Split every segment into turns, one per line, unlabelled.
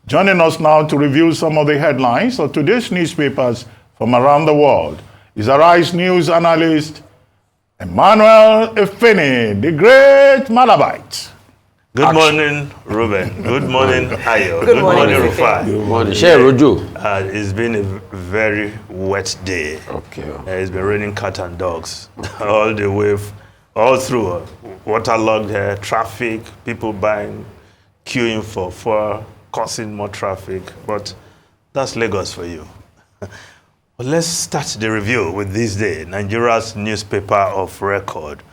Joining us now to review some of the headlines of today's newspapers from around the world is Arise News analyst Emmanuel Efeni, the great Malabite.
Good morning, Ruben. Good morning, Ayo.
Good morning,
Rufai.
Good morning. Share Rojo.
It's been a very wet day.
Okay.
It's been raining cat and dogs all the way, all through. Waterlogged traffic, people queuing for fuel, causing more traffic. But that's Lagos for you. Well, let's start the review with this day, Nigeria's newspaper of record.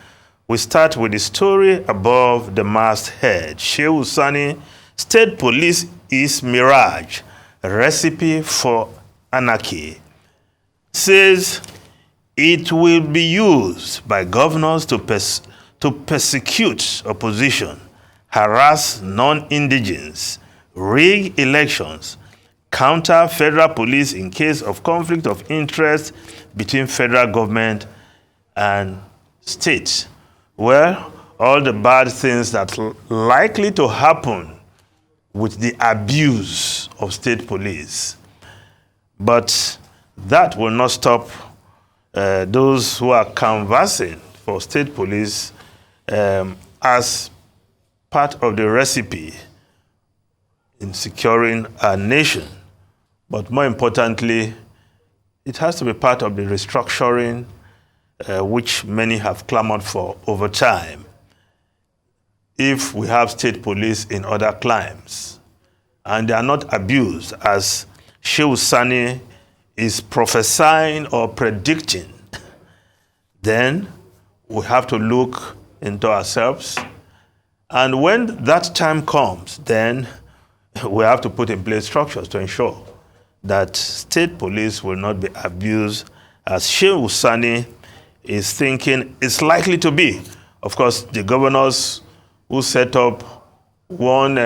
We start with the story above the masthead. Shehu Sani, State Police is mirage, recipe for anarchy. Says it will be used by governors to persecute opposition, harass non-indigents, rig elections, counter federal police in case of conflict of interest between federal government and states. Well, all the bad things that likely to happen with the abuse of state police. But that will not stop those who are canvassing for state police as part of the recipe in securing our nation. But more importantly, it has to be part of the restructuring which many have clamored for over time. If we have state police in other climes, and they are not abused as Shehu Sani is prophesying or predicting, then we have to look into ourselves. And when that time comes, then we have to put in place structures to ensure that state police will not be abused as Shehu Sani is thinking it's likely to be. Of course, the governors who set up one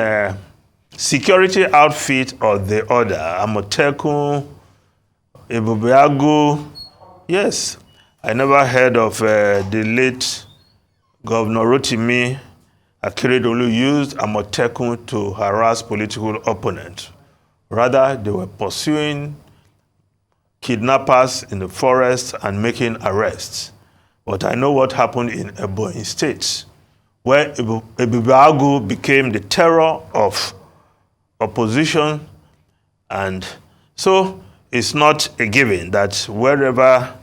security outfit or the other, Amotekun, Ebubeagu. Yes, I never heard of the late Governor Rotimi Akeredolu used Amotekun to harass political opponents. Rather, they were pursuing kidnappers in the forest and making arrests. But I know what happened in Ebonyi State, where Ebubeagu became the terror of opposition. And so it's not a given that wherever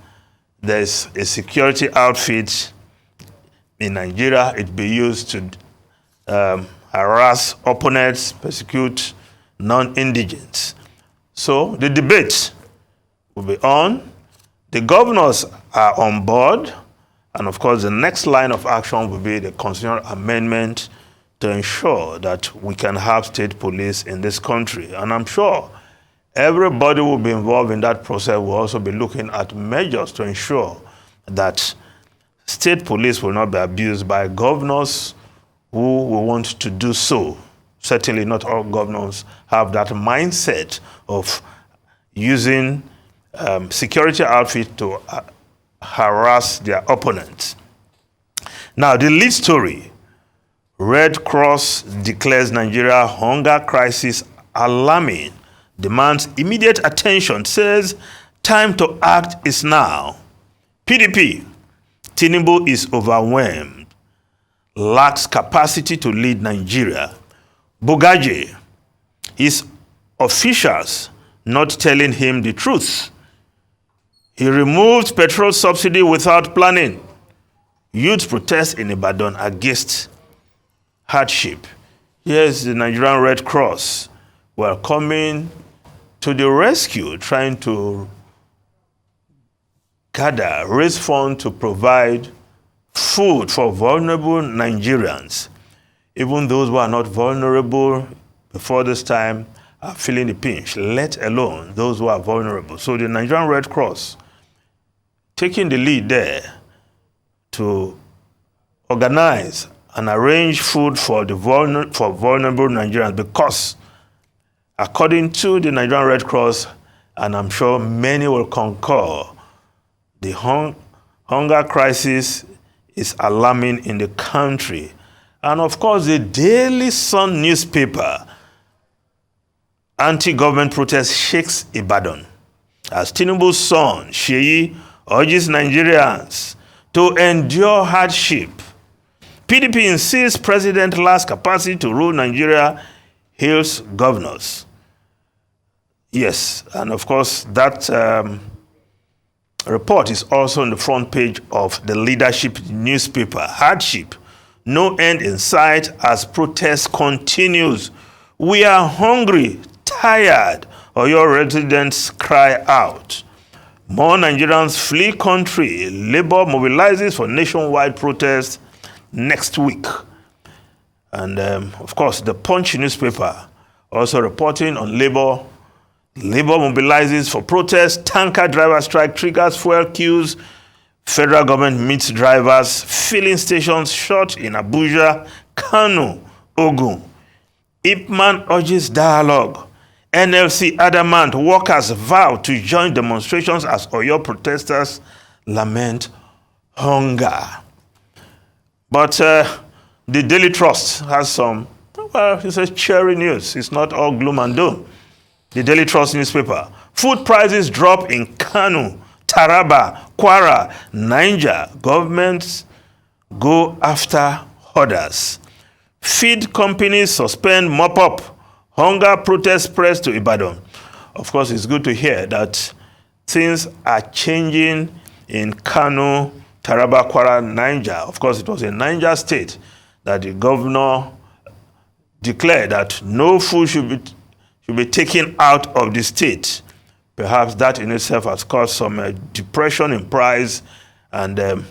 there's a security outfit in Nigeria, it be used to harass opponents, persecute non-indigents. So the debate will be on. The governors are on board. And of course, the next line of action will be the constitutional amendment to ensure that we can have state police in this country. And I'm sure everybody will be involved in that process. Will also be looking at measures to ensure that state police will not be abused by governors who will want to do so. Certainly not all governors have that mindset of using security outfit to harass their opponents. Now, the lead story, Red Cross declares Nigeria hunger crisis alarming, demands immediate attention, says time to act is now. PDP, Tinubu is overwhelmed, lacks capacity to lead Nigeria. Bugaje, his officials not telling him the truth. He removed petrol subsidy without planning. Youth protest in Ibadan against hardship. Here's the Nigerian Red Cross. We're coming to the rescue, trying to raise funds to provide food for vulnerable Nigerians. Even those who are not vulnerable before this time are feeling the pinch, let alone those who are vulnerable. So the Nigerian Red Cross taking the lead there to organize and arrange food for the vulnerable Nigerians, because according to the Nigerian Red Cross, and I'm sure many will concur, the hunger crisis is alarming in the country. And of course, the Daily Sun newspaper Anti-government protest shakes Ibadan as Tinubu's son, Sheyi, urges Nigerians to endure hardship. PDP insists president lacks capacity to rule Nigeria, hails governors. Yes, and of course, that report is also on the front page of the Leadership newspaper. Hardship, no end in sight as protest continues. We are hungry, tired, or your residents cry out. More Nigerians flee country. Labour mobilizes for nationwide protest next week. And of course, the Punch newspaper also reporting on Labour. Labour mobilizes for protest. Tanker driver strike triggers fuel queues. Federal government meets drivers. Filling stations shut in Abuja, Kano, Ogun. Ipman urges dialogue. NLC adamant workers vow to join demonstrations as Oyo protesters lament hunger. But the Daily Trust has some, well, it says cheery news. It's not all gloom and doom. The Daily Trust newspaper. Food prices drop in Kano, Taraba, Kwara, Niger. Governments go after hoarders. Feed companies suspend mop-up. Hunger protest spreads to Ibadan. Of course, it's good to hear that things are changing in Kano, Taraba, Kwara, Niger. Of course, it was in Niger State that the governor declared that no food should be taken out of the state. Perhaps that in itself has caused some depression in price, and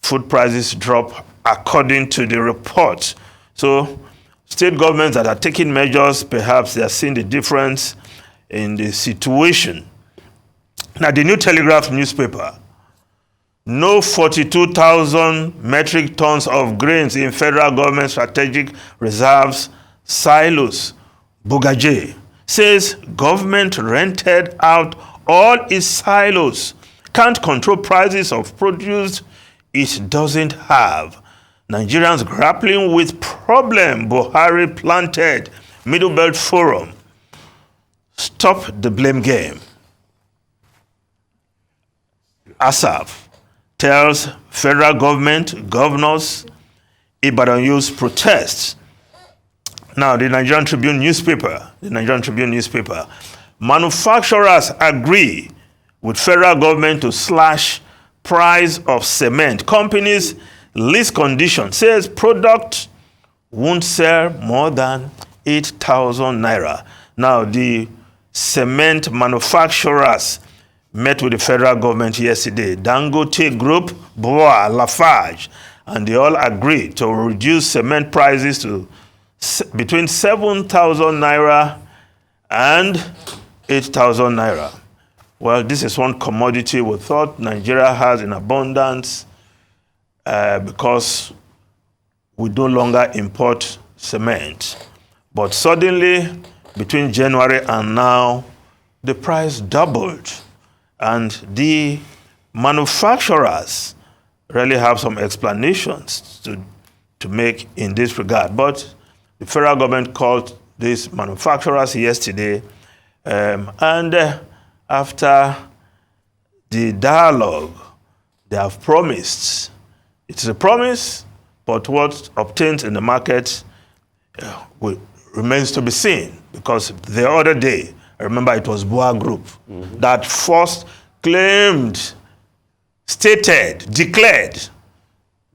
food prices drop according to the report. So state governments that are taking measures, perhaps they are seeing the difference in the situation. Now, the New Telegraph newspaper. No 42,000 metric tons of grains in federal government strategic reserves silos. Bugaje says government rented out all its silos. Can't control prices of produce it doesn't have. Nigerians grappling with problem Buhari planted. Middle Belt Forum. Stop the blame game. ASAF tells federal government, governors, Ibadan youth protests. Now, the Nigerian Tribune newspaper, manufacturers agree with federal government to slash price of cement. Companies list condition says product won't sell more than 8,000 naira. Now, the cement manufacturers met with the federal government yesterday. Dangote Group, Boa, Lafarge, and they all agreed to reduce cement prices to between 7,000 naira and 8,000 naira. Well, this is one commodity we thought Nigeria has in abundance because we no longer import cement. But suddenly, between January and now, the price doubled. And the manufacturers really have some explanations to make in this regard. But the federal government called these manufacturers yesterday, and after the dialogue, they have promised. It's a promise, but what obtained in the market remains to be seen. Because the other day, I remember it was Boa Group that first claimed, declared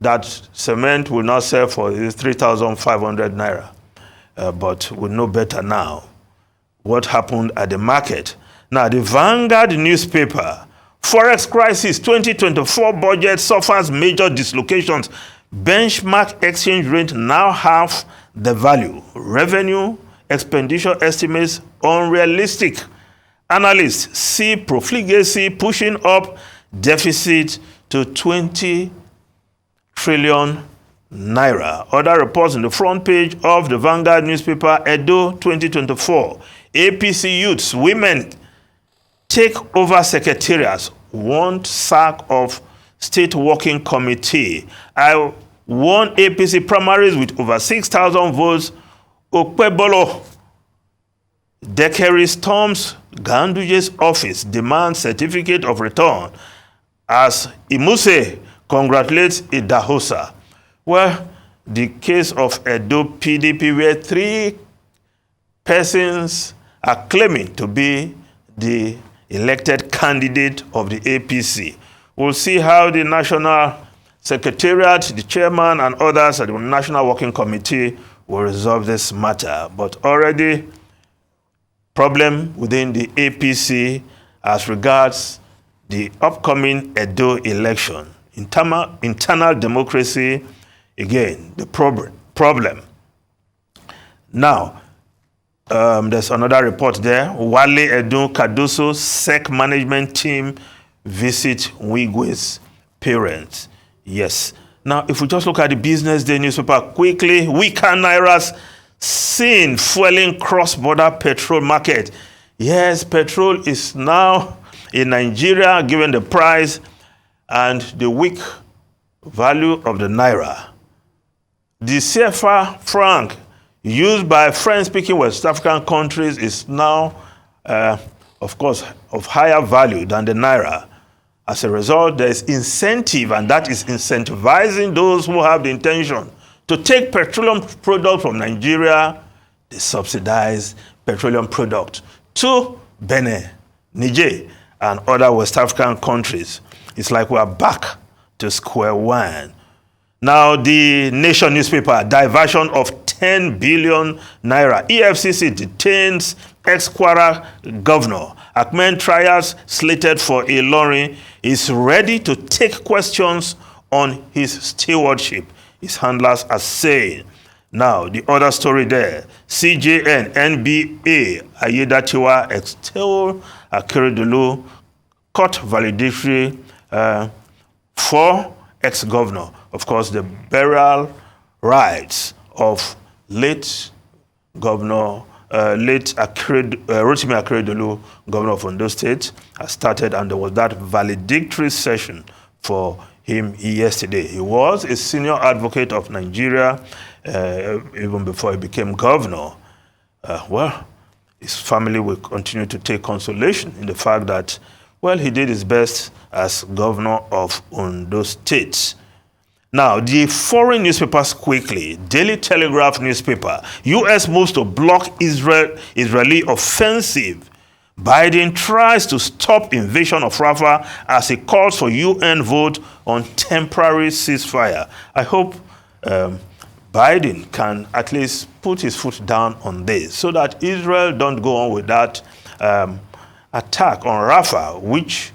that cement will not sell for 3,500 naira. But we know better now what happened at the market. Now, the Vanguard newspaper, Forex crisis 2024 budget suffers major dislocations. Benchmark exchange rate now half the value. Revenue expenditure estimates unrealistic. Analysts see profligacy pushing up deficit to 20 trillion naira. Other reports on the front page of the Vanguard newspaper, Edo 2024. APC youths, women take over secretariats, want sack of state working committee. I won APC primaries with over 6,000 votes. Okpebolo Dekeri storms Ganduje's office, demands certificate of return as Imuse congratulates Idahosa. Well, the case of Edo PDP, where 3 persons are claiming to be the elected candidate of the APC. We'll see how the National Secretariat, the chairman, and others at the National Working Committee will resolve this matter. But already, problem within the APC as regards the upcoming Edo election. Internal democracy, again, the problem. Now, there's another report there. Wale Edun Cardoso SEC management team visit Wigwe's parents. Yes. Now, if we just look at the Business Day newspaper quickly, weaker Naira's seen fueling cross-border petrol market. Yes, petrol is now in Nigeria, given the price and the weak value of the Naira. The CFA franc used by French-speaking West African countries is now, of course, of higher value than the Naira. As a result, there is incentive, and that is incentivizing those who have the intention to take petroleum products from Nigeria, they subsidize petroleum products, to Benin, Niger, and other West African countries. It's like we're back to square one. Now, the Nation newspaper, diversion of 10 billion naira. EFCC detains ex-Kwara governor. Ahmed trials slated for Ilorin is ready to take questions on his stewardship, his handlers are saying. Now, the other story there, CJN, NBA, Ayedatiwa extol Akeredolu, court valedictory for ex-governor. Of course, the burial rites of late governor, Rotimi Akeredolu, governor of Ondo State, has started, and there was that valedictory session for him yesterday. He was a senior advocate of Nigeria even before he became governor. Well, his family will continue to take consolation in the fact that, well, he did his best as governor of Ondo State. Now, the foreign newspapers quickly. Daily Telegraph newspaper. U.S. moves to block Israeli offensive. Biden tries to stop invasion of Rafah as he calls for UN vote on temporary ceasefire. I hope Biden can at least put his foot down on this so that Israel don't go on with that attack on Rafah, which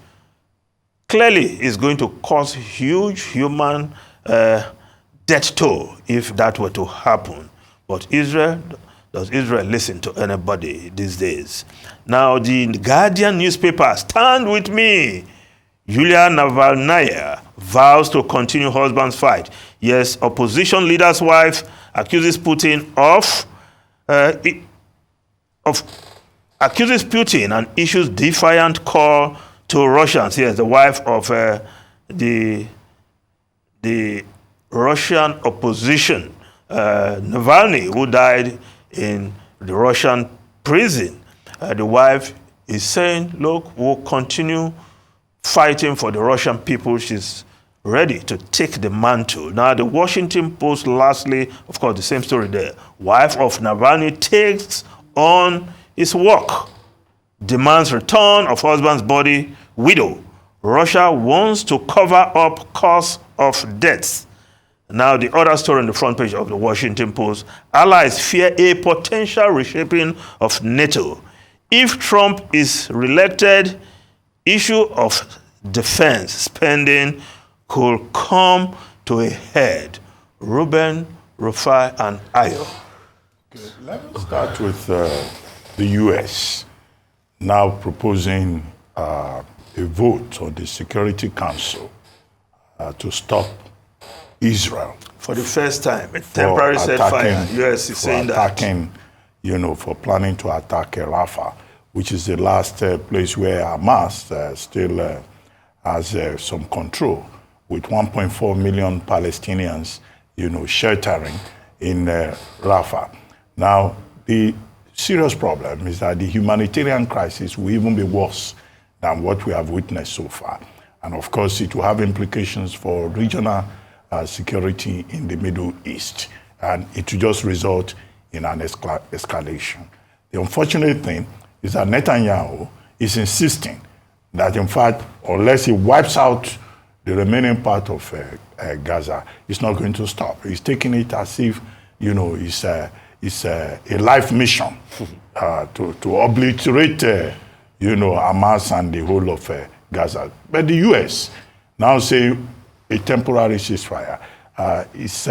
clearly is going to cause huge human death toll if that were to happen. But does Israel listen to anybody these days? Now, the Guardian newspaper, stand with me. Yulia Navalnaya vows to continue husband's fight. Yes, opposition leader's wife accuses Putin accuses Putin and issues defiant call to Russians. Yes, the wife of the Russian opposition, Navalny, who died in the Russian prison. The wife is saying, look, we'll continue fighting for the Russian people. She's ready to take the mantle. Now, the Washington Post, lastly, of course, the same story there. Wife of Navalny takes on his work, demands return of husband's body, widow. Russia wants to cover up cause of deaths. Now, the other story on the front page of the Washington Post, allies fear a potential reshaping of NATO. If Trump is reelected, issue of defense spending could come to a head. Ruben, Rufai, and Ayo.
Okay, let me start with the U.S. now proposing a vote on the Security Council to stop Israel.
For the first time, a temporary ceasefire. U.S. is saying
attacking, for planning to attack Rafah, which is the last place where Hamas still has some control, with 1.4 million Palestinians, sheltering in Rafah. Now, the serious problem is that the humanitarian crisis will even be worse than what we have witnessed so far. And of course, it will have implications for regional security in the Middle East. And it will just result in an escalation. The unfortunate thing is that Netanyahu is insisting that, in fact, unless he wipes out the remaining part of Gaza, it's not going to stop. He's taking it as if, you know, it's a life mission to obliterate, you know, Hamas and the whole of Gaza. But the U.S. now say a temporary ceasefire. It's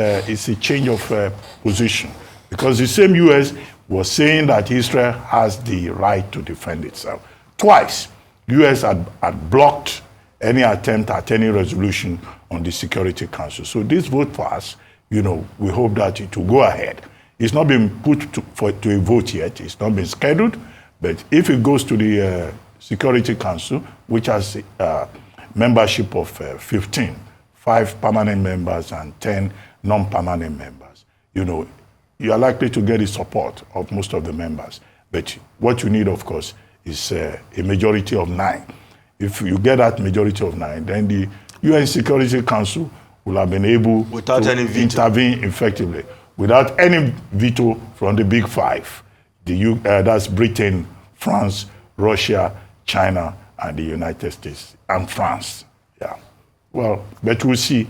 a change of position, because the same U.S. was saying that Israel has the right to defend itself. Twice, U.S. had blocked any attempt at any resolution on the Security Council. So this vote for us, you know, we hope that it will go ahead. It's not been put to a vote yet. It's not been scheduled. But if it goes to the Security Council, which has membership of 15, 5 permanent members and 10 non-permanent members, you know, you are likely to get the support of most of the members. But what you need, of course, is a majority of 9. If you get that majority of 9, then the UN Security Council will have been able to intervene effectively without any veto from the big 5. That's Britain, France, Russia, China, and the United States, and France. Yeah. Well, but we'll see,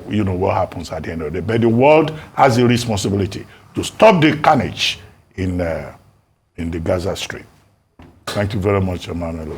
you know, what happens at the end of the day. But the world has a responsibility to stop the carnage in the Gaza Strip. Thank you very much, Emmanuel.